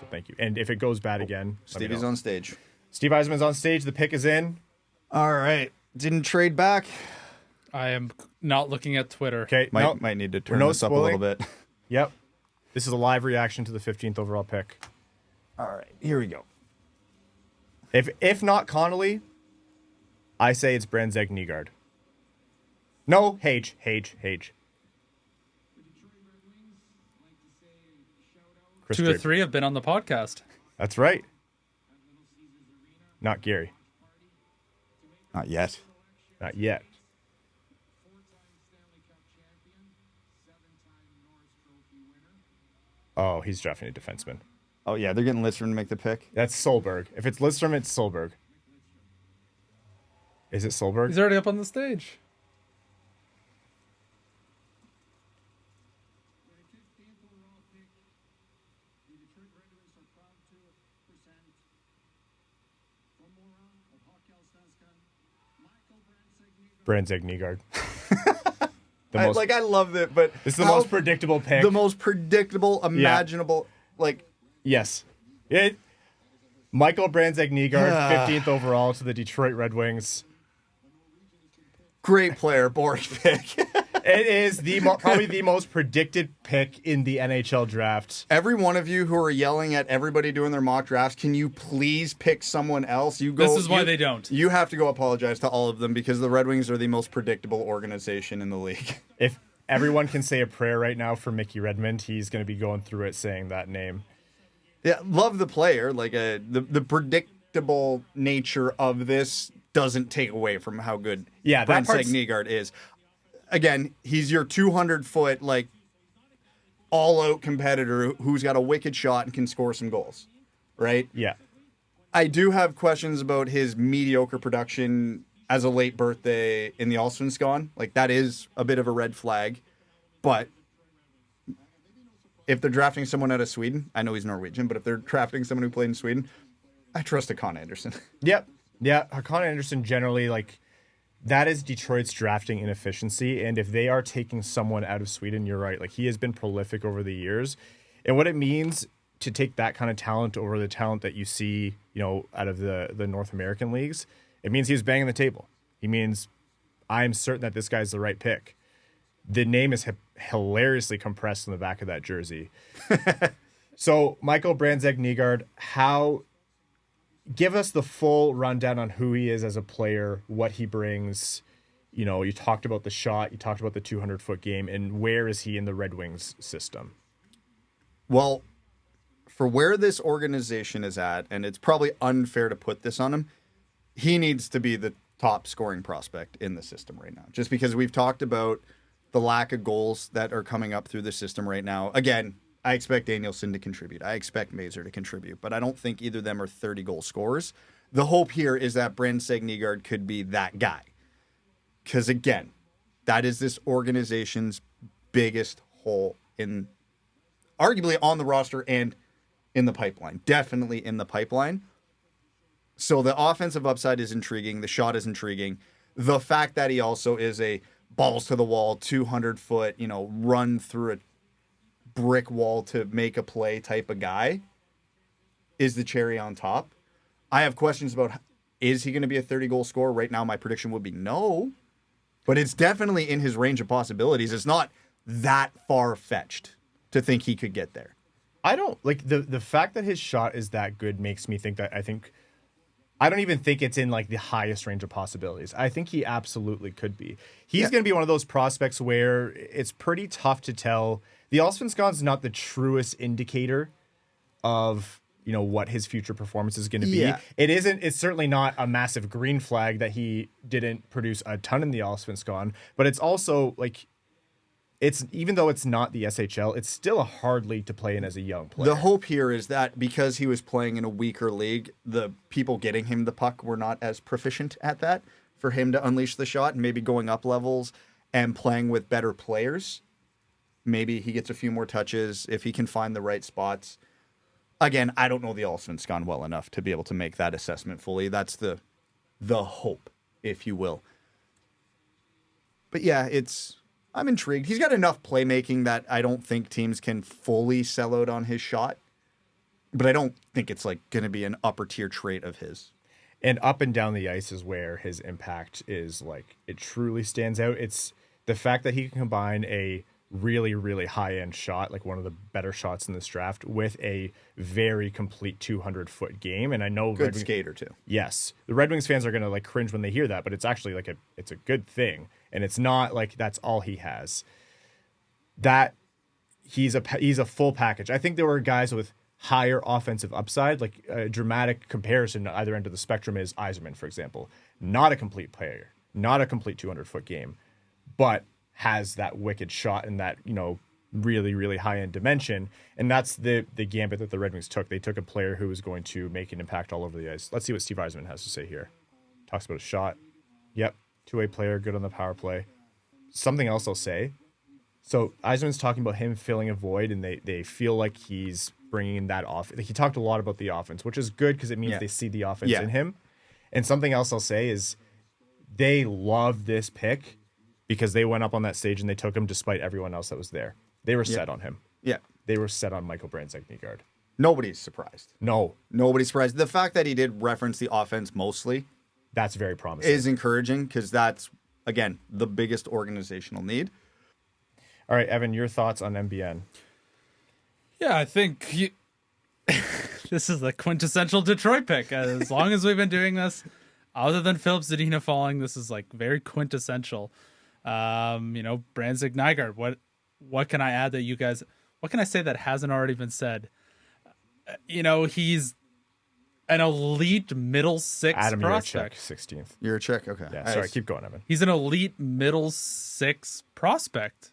Thank you. And if it goes bad again, Stevie's on stage. Steve Yzerman's on stage. The pick is in. All right. Didn't trade back. I am not looking at Twitter. Okay. Might need to turn this up a little bit. Yep. This is a live reaction to the 15th overall pick. All right. Here we go. If not Connolly, I say it's Brandsegg-Nygård. No, Hage. Kris 2 or Draper. 3 have been on the podcast. That's right. Not Gary. Not yet. Not yet. Oh, he's drafting a defenseman. Oh, yeah. They're getting Lidstrom to make the pick. That's Solberg. If it's Lidstrom, it's Solberg. Is it Solberg? He's already up on the stage. Brandsegg-Nygard. I love it, but This is the most predictable pick. The most predictable, imaginable. Yes. Michael Brandsegg-Nygard, 15th overall to the Detroit Red Wings. Great player, boring pick. It is probably the most predicted pick in the NHL draft. Every one of you who are yelling at everybody doing their mock drafts, can you please pick someone else? This is why they don't. You have to go apologize to all of them because the Red Wings are the most predictable organization in the league. If everyone can say a prayer right now for Mickey Redmond, he's going to be going through it saying that name. Yeah, love the player. The predictable nature of this doesn't take away from how good Brandsegg-Nygård is. Again, he's your 200-foot, all-out competitor who's got a wicked shot and can score some goals, right? Yeah. I do have questions about his mediocre production as a late birthday in the Allsvenskan. That is a bit of a red flag. But if they're drafting someone out of Sweden, I know he's Norwegian, but if they're drafting someone who played in Sweden, I trust Hakan Andersson. Yep. Yeah, Hakan Andersson generally, that is Detroit's drafting inefficiency. And if they are taking someone out of Sweden, you're right. He has been prolific over the years. And what it means to take that kind of talent over the talent that you see, out of the North American leagues, it means he's banging the table. He means I'm certain that this guy's the right pick. The name is hilariously compressed in the back of that jersey. So, Michael Brandsegg-Nygård, give us the full rundown on who he is as a player, what he brings. You talked about the shot, you talked about the 200-foot game, and where is he in the Red Wings system? Well, for where this organization is at, and it's probably unfair to put this on him, he needs to be the top scoring prospect in the system right now. Just because we've talked about the lack of goals that are coming up through the system right now. Again, I expect Danielson to contribute. I expect Mazur to contribute, but I don't think either of them are 30-goal scorers. The hope here is that Brandsegg-Nygård could be that guy. Because, again, that is this organization's biggest hole arguably on the roster and in the pipeline. Definitely in the pipeline. So the offensive upside is intriguing. The shot is intriguing. The fact that he also is a balls to the wall, 200-foot, run through a brick wall to make a play type of guy is the cherry on top. I have questions about, is he going to be a 30-goal scorer? Right now, my prediction would be no, but it's definitely in his range of possibilities. It's not that far-fetched to think he could get there. I don't the fact that his shot is that good makes me think that I don't even think it's in the highest range of possibilities. I think he absolutely could be. He's going to be one of those prospects where it's pretty tough to tell. The Allsvenskan's not the truest indicator of, what his future performance is going to be. Yeah. It's certainly not a massive green flag that he didn't produce a ton in the Allsvenskan, but it's also even though it's not the SHL, it's still a hard league to play in as a young player. The hope here is that because he was playing in a weaker league, the people getting him the puck were not as proficient at that for him to unleash the shot, and maybe going up levels and playing with better players. Maybe he gets a few more touches if he can find the right spots. Again, I don't know the Allsvenskan well enough to be able to make that assessment fully. That's the hope, if you will. But yeah, I'm intrigued. He's got enough playmaking that I don't think teams can fully sell out on his shot. but I don't think it's like going to be an upper tier trait of his. And up and down the ice is where his impact is like it truly stands out. It's the fact that he can combine a really, really high end shot, like one of the better shots in this draft, with a very complete 200-foot game. And I know Good skater too. Yes, the Red Wings fans are gonna like cringe when they hear that, but it's actually like it's a good thing, and it's not like that's all he has. That he's a full package. I think there were guys with higher offensive upside, like a dramatic comparison at either end of the spectrum is Eiserman, for example. Not a complete player, not a complete 200-foot game, but has that wicked shot and that, really, really high-end dimension. And that's the gambit that the Red Wings took. They took a player who was going to make an impact all over the ice. Let's see what Steve Yzerman has to say here. Talks about a shot. Yep, two-way player, good on the power play. Something else I'll say. So Yzerman's talking about him filling a void, and they feel like he's bringing that off. He talked a lot about the offense, which is good because it means they see the offense in him. And something else I'll say is they love this pick because they went up on that stage and they took him despite everyone else that was there. They were set on him. Yeah. They were set on Michael Brandsegg-Nygard. Nobody's surprised. No. Nobody's surprised. The fact that he did reference the offense mostly That's very promising. is encouraging because that's, again, the biggest organizational need. All right, Evan, your thoughts on MBN? Yeah, I think this is the quintessential Detroit pick. As long as we've been doing this, other than Philip Zadina falling, this is like very quintessential. Brandsegg-Nyga. What can I add that you guys? What can I say that hasn't already been said? He's an elite middle six Adam, prospect. you're a check, 16th. You're a check? Okay. Yeah, sorry, keep going, Evan. He's an elite middle six prospect.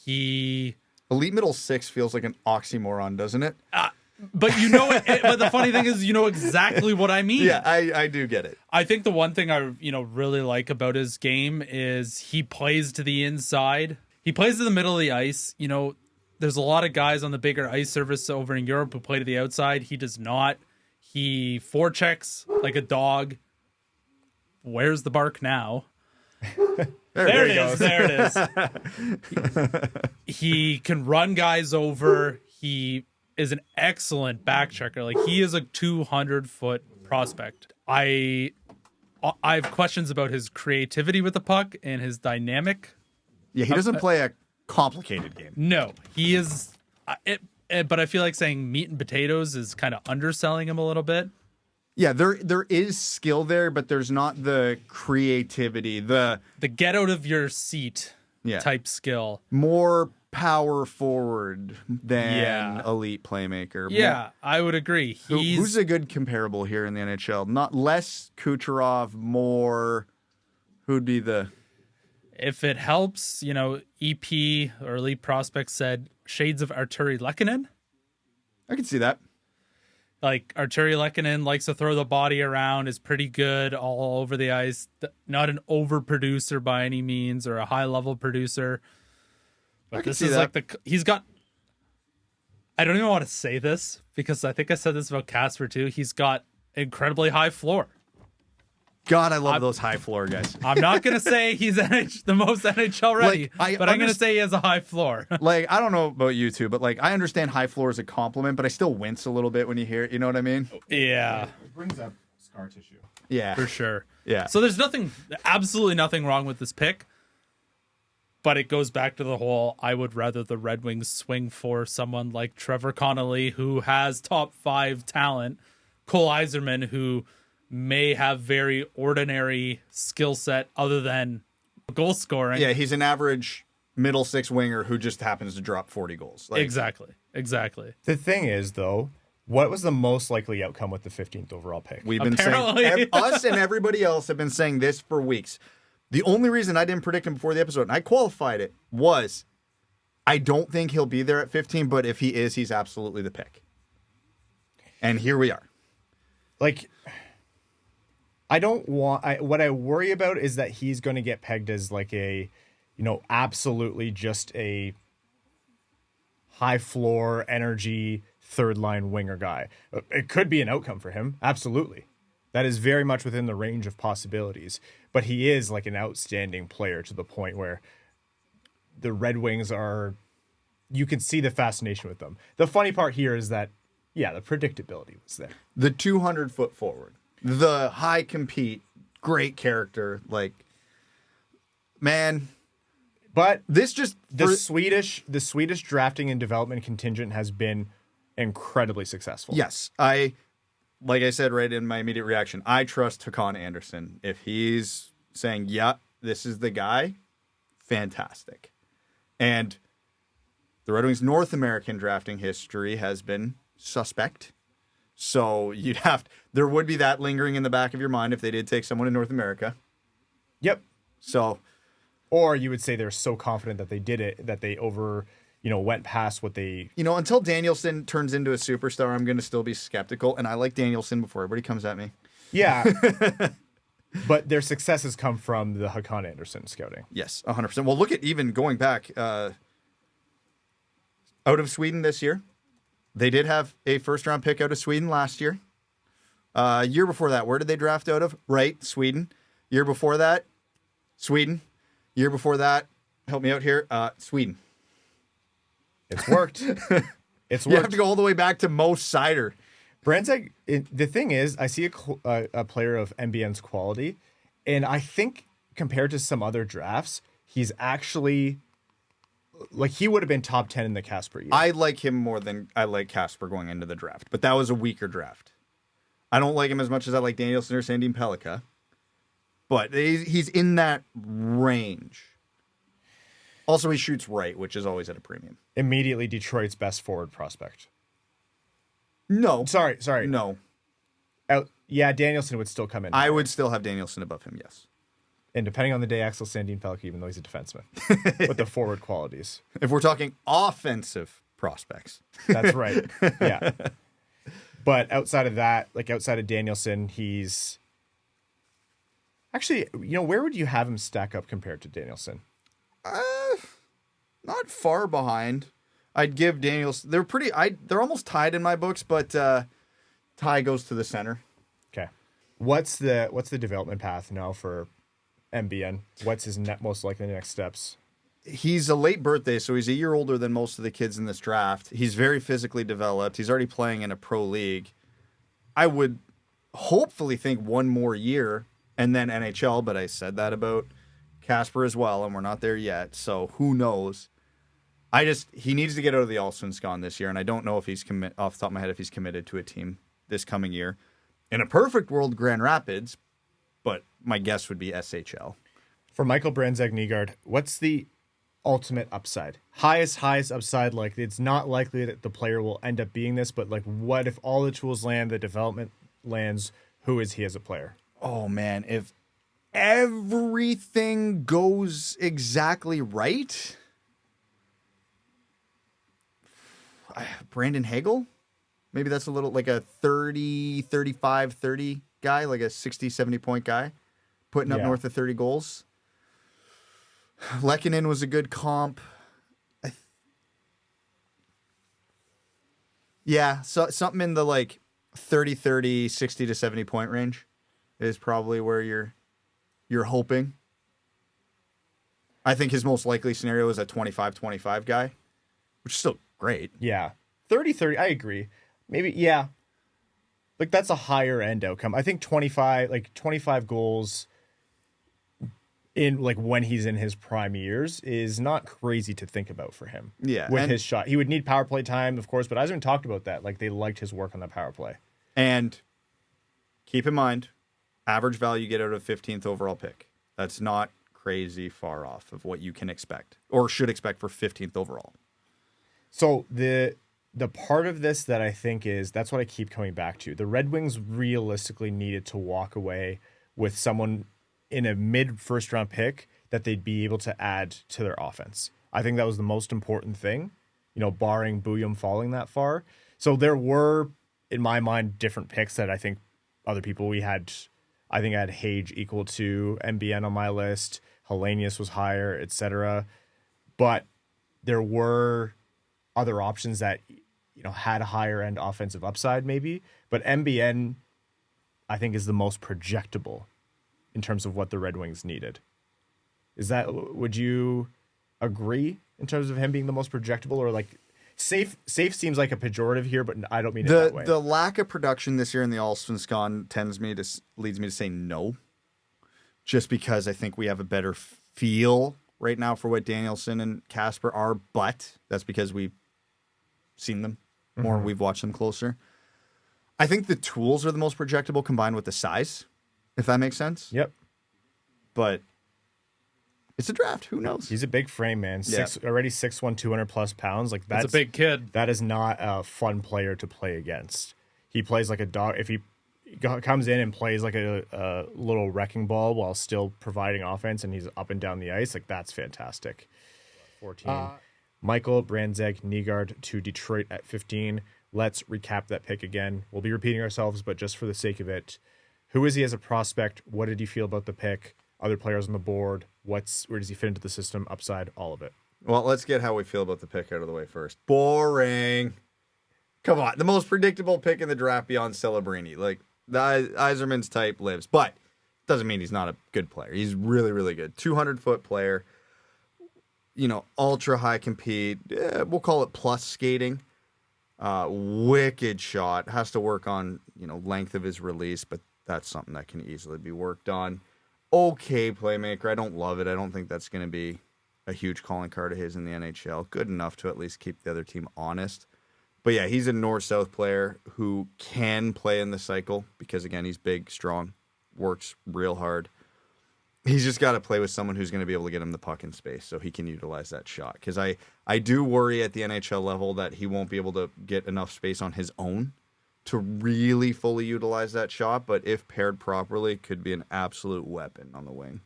Elite middle six feels like an oxymoron, doesn't it? But but the funny thing is, exactly what I mean. Yeah, I do get it. I think the one thing I really like about his game is he plays to the inside. He plays to the middle of the ice. There's a lot of guys on the bigger ice surface over in Europe who play to the outside. He does not. He forechecks like a dog. Where's the bark now? There it is. There it is. He can run guys over. He is an excellent back checker. Like, he is a 200-foot prospect. I have questions about his creativity with the puck and his dynamic. Yeah, he doesn't play a complicated game. No, he is. But I feel like saying meat and potatoes is kind of underselling him a little bit. Yeah, there is skill there, but there's not the creativity, the get out of your seat type skill. More power forward than elite playmaker. Yeah, I would agree. Who's a good comparable here in the NHL? Not less Kucherov, more. Who'd be the? If it helps, EP or elite prospect said shades of Arturi Lehkonen. I can see that. Like, Arturi Lehkonen likes to throw the body around, is pretty good all over the ice. Not an over-producer by any means or a high-level producer. But this is like he's got... I don't even want to say this because I think I said this about Casper too. He's got incredibly high floor. God, I love those high floor guys. I'm not going to say he's the most NHL ready, but I'm going to say he has a high floor. I don't know about you two, but I understand high floor is a compliment, but I still wince a little bit when you hear it. You know what I mean? Yeah. It brings up scar tissue. Yeah. For sure. Yeah. So there's absolutely nothing wrong with this pick, but it goes back to the whole, I would rather the Red Wings swing for someone like Trevor Connolly, who has top 5 talent, Cole Yzerman, who may have very ordinary skill set other than goal scoring. Yeah, he's an average middle six winger who just happens to drop 40 goals. Exactly. The thing is, though, what was the most likely outcome with the 15th overall pick? We've been saying, us and everybody else have been saying this for weeks. The only reason I didn't predict him before the episode, and I qualified it, was I don't think he'll be there at 15, but if he is, he's absolutely the pick. And here we are. What I worry about is that he's going to get pegged as absolutely just a high floor energy third line winger guy. It could be an outcome for him. Absolutely. That is very much within the range of possibilities, but he is like an outstanding player to the point where the Red Wings you can see the fascination with them. The funny part here is that Yeah, the predictability was there. The 200-foot forward, the high compete, great character. Like, man, But this just the Swedish drafting and development contingent has been incredibly successful. Yes, like I said right in my immediate reaction, I trust Hakan Andersson. If he's saying, yeah, this is the guy, fantastic. And the Red Wings' North American drafting history has been suspect. So there would be that lingering in the back of your mind if they did take someone in North America. Yep. So, or you would say they're so confident that they did it that they went past what they... until Danielson turns into a superstar, I'm going to still be skeptical. And I like Danielson before everybody comes at me. Yeah. But their success has come from the Hakan Andersson scouting. Yes, 100%. Well, look at even going back out of Sweden this year. They did have a first-round pick out of Sweden last year. Year before that, where did they draft out of? Right, Sweden. Year before that, Sweden. Year before that, help me out here, Sweden. It's worked. It's worked. You have to go all the way back to Mo Sider. Brandsegg, the thing is, I see a player of MBN's quality, and I think compared to some other drafts, he's actually, like, he would have been top 10 in the Casper year. I like him more than I like Casper going into the draft, but that was a weaker draft. I don't like him as much as I like Danielson or Sandin Pellikka, but he's in that range. Also, he shoots right, which is always at a premium. Immediately Detroit's best forward prospect. No. Sorry. No. Yeah, Danielson would still come in. I would still have Danielson above him, yes. And depending on the day, Axel Sandin Pellikka, even though he's a defenseman, with the forward qualities. If we're talking offensive prospects. That's right. Yeah. But outside of that, like outside of Danielson, he's... Actually, where would you have him stack up compared to Danielson? Not far behind. I'd give Danielson... They're almost tied in my books, but tie goes to the center. Okay. What's the development path now for MBN? What's his most likely next steps? He's a late birthday, so he's a year older than most of the kids in this draft. He's very physically developed. He's already playing in a pro league. I would hopefully think one more year and then NHL, but I said that about Casper as well, and we're not there yet, so who knows? He needs to get out of the Allsvenskan this year, and I don't know if he's off the top of my head if he's committed to a team this coming year. In a perfect world, Grand Rapids, but my guess would be SHL. For Michael Brandsegg-Nygard, what's the ultimate upside? Highest upside, like it's not likely that the player will end up being this, but like what if all the tools land, the development lands, who is he as a player? Oh man, if everything goes exactly right, Brandon Hagel? Maybe that's a little like a 30 guy, like a 60, 70 point guy, putting up north of 30 goals. Lekkonen was a good comp. So something in the like 30, 60 to 70 point range is probably where you're hoping. I think his most likely scenario is a 25 guy, which is still great. Yeah. 30, I agree. Maybe, yeah. Like, that's a higher end outcome. I think 25 goals in, like, when he's in his prime years is not crazy to think about for him. Yeah. With his shot. He would need power play time, of course, but Eiserman talked about that. Like, they liked his work on the power play. And keep in mind, average value you get out of 15th overall pick. That's not crazy far off of what you can expect or should expect for 15th overall. So the part of this that I think that's what I keep coming back to. The Red Wings realistically needed to walk away with someone in a mid first round pick that they'd be able to add to their offense. I think that was the most important thing, barring Bouillon falling that far. So there were, in my mind, different picks that I think other people I had Hage equal to MBN on my list. Hellenius was higher, etc. But there were other options that had a higher end offensive upside maybe, but MBN I think is the most projectable in terms of what the Red Wings needed. Would you agree in terms of him being the most projectable, or like safe seems like a pejorative here, but I don't mean it that way. The lack of production this year in the Allsvenskan leads me to say no, just because I think we have a better feel right now for what Danielson and Kasper are, but that's because we've seen them more, we've watched them closer. I think the tools are the most projectable combined with the size, if that makes sense. Yep. But it's a draft. Who knows? He's a big frame, man. Already 6'1", 200+ pounds. Like That's a big kid. That is not a fun player to play against. He plays like a dog. If he comes in and plays like a little wrecking ball while still providing offense, and he's up and down the ice, like that's fantastic. 14. Michael Brandsegg-Nygard to Detroit at 15. Let's recap that pick again. We'll be repeating ourselves, but just for the sake of it, who is he as a prospect? What did you feel about the pick? Other players on the board? Where does he fit into the system? Upside, all of it. Well, let's get how we feel about the pick out of the way first. Boring. Come on, the most predictable pick in the draft beyond Celebrini. Like the Yzerman's type lives, but doesn't mean he's not a good player. He's really, really good. 200-foot player. Ultra high compete. We'll call it plus skating. Wicked shot. Has to work on length of his release, but that's something that can easily be worked on. Okay playmaker. I don't love it. I don't think that's going to be a huge calling card of his in the NHL. Good enough to at least keep the other team honest. But yeah, he's a north-south player who can play in the cycle because, again, he's big, strong, works real hard. He's just got to play with someone who's going to be able to get him the puck in space so he can utilize that shot. Because I do worry at the NHL level that he won't be able to get enough space on his own to really fully utilize that shot, but if paired properly, could be an absolute weapon on the wing.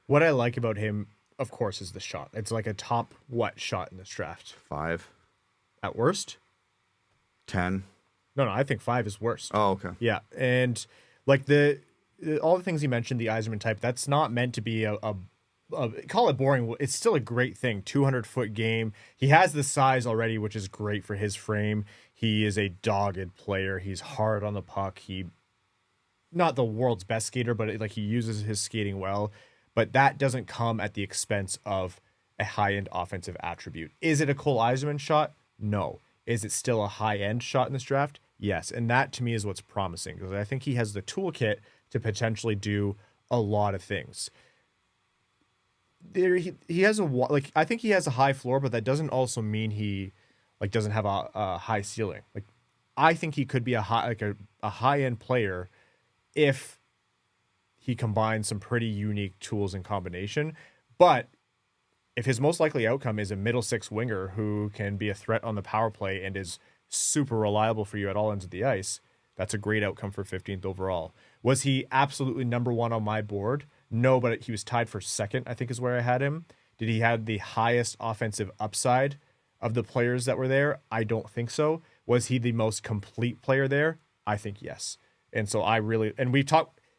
What I like about him, of course, is the shot. It's like a top shot in this draft? 5. At worst? 10. No, I think 5 is worst. Oh, okay. Yeah, and like all the things you mentioned, the Eiserman type, that's not meant to be a call it boring. It's still a great thing. 200-foot game. He has the size already, which is great for his frame. He is a dogged player. He's hard on the puck. Not the world's best skater, but he uses his skating well. But that doesn't come at the expense of a high-end offensive attribute. Is it a Cole Eiserman shot? No. Is it still a high-end shot in this draft? Yes. And that, to me, is what's promising, because I think he has the toolkit to potentially do a lot of things. He has I think he has a high floor, but that doesn't also mean he doesn't have a high ceiling. I think he could be a high-end player if he combines some pretty unique tools in combination. But if his most likely outcome is a middle six winger who can be a threat on the power play and is super reliable for you at all ends of the ice, that's a great outcome for 15th overall. Was he absolutely number 1 on my board? No, but he was tied for 2nd, I think is where I had him. Did he have the highest offensive upside of the players that were there? I don't think so. Was he the most complete player there? I think yes. And so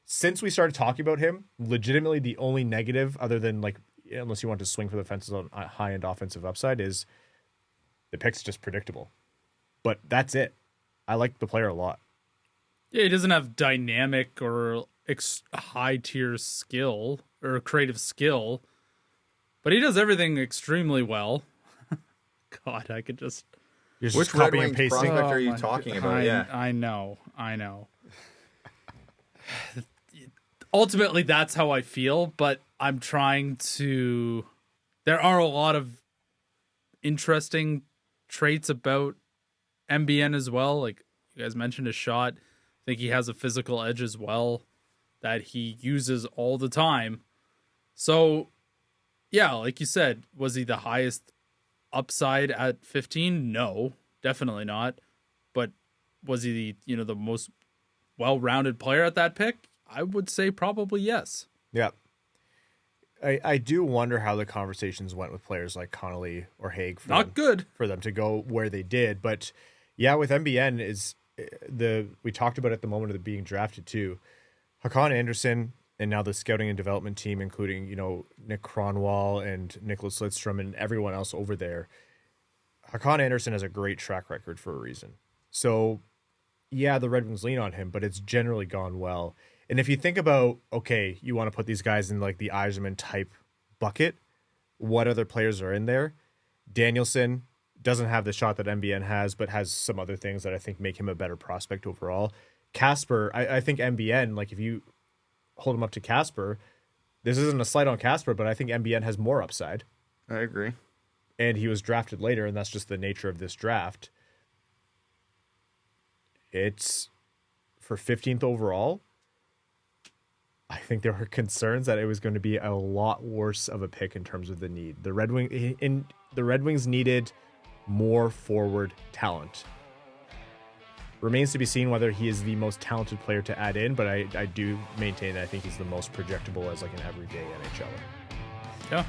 since we started talking about him, legitimately the only negative, other than unless you want to swing for the fences on a high-end offensive upside, is the pick's just predictable. But that's it. I like the player a lot. Yeah, he doesn't have dynamic or high-tier skill or creative skill, but he does everything extremely well. God, I could just... Which Red Wings prospect are you talking about? I know. Ultimately, that's how I feel, but I'm trying to... There are a lot of interesting traits about MBN as well. Like you guys mentioned, his shot. I think he has a physical edge as well that he uses all the time. So, yeah, like you said, was he the highest upside at 15? No, definitely not. But was he the most well-rounded player at that pick? I would say probably yes. Yeah. I do wonder how the conversations went with players like Connolly or Haig. Not good for them to go where they did. But yeah, with MBN we talked about at the moment of it being drafted too. Hakan Andersson and now the scouting and development team, including Nick Cronwall and Nicklas Lidstrom and everyone else over there. Hakan Andersson has a great track record for a reason. So yeah, the Red Wings lean on him, but it's generally gone well. And if you think about, okay, you want to put these guys in the Eiserman type bucket, what other players are in there? Danielson, doesn't have the shot that MBN has, but has some other things that I think make him a better prospect overall. Casper, I think MBN, like if you hold him up to Casper, this isn't a slight on Casper, but I think MBN has more upside. I agree. And he was drafted later, and that's just the nature of this draft. It's for 15th overall. I think there were concerns that it was going to be a lot worse of a pick in terms of the need. The Red Wings needed more forward talent. Remains to be seen whether he is the most talented player to add in, but I do maintain that I think he's the most projectable as like an everyday NHLer. Yeah.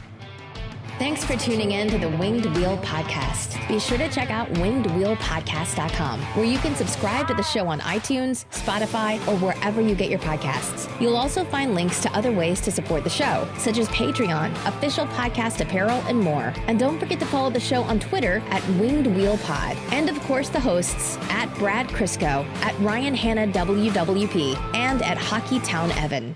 Thanks for tuning in to the Winged Wheel Podcast. Be sure to check out wingedwheelpodcast.com, where you can subscribe to the show on iTunes, Spotify, or wherever you get your podcasts. You'll also find links to other ways to support the show, such as Patreon, official podcast apparel, and more. And don't forget to follow the show on Twitter at Winged Wheel Pod. And of course, the hosts at Brad Crisco, at Ryan Hanna WWP, and at Hockeytown Evan.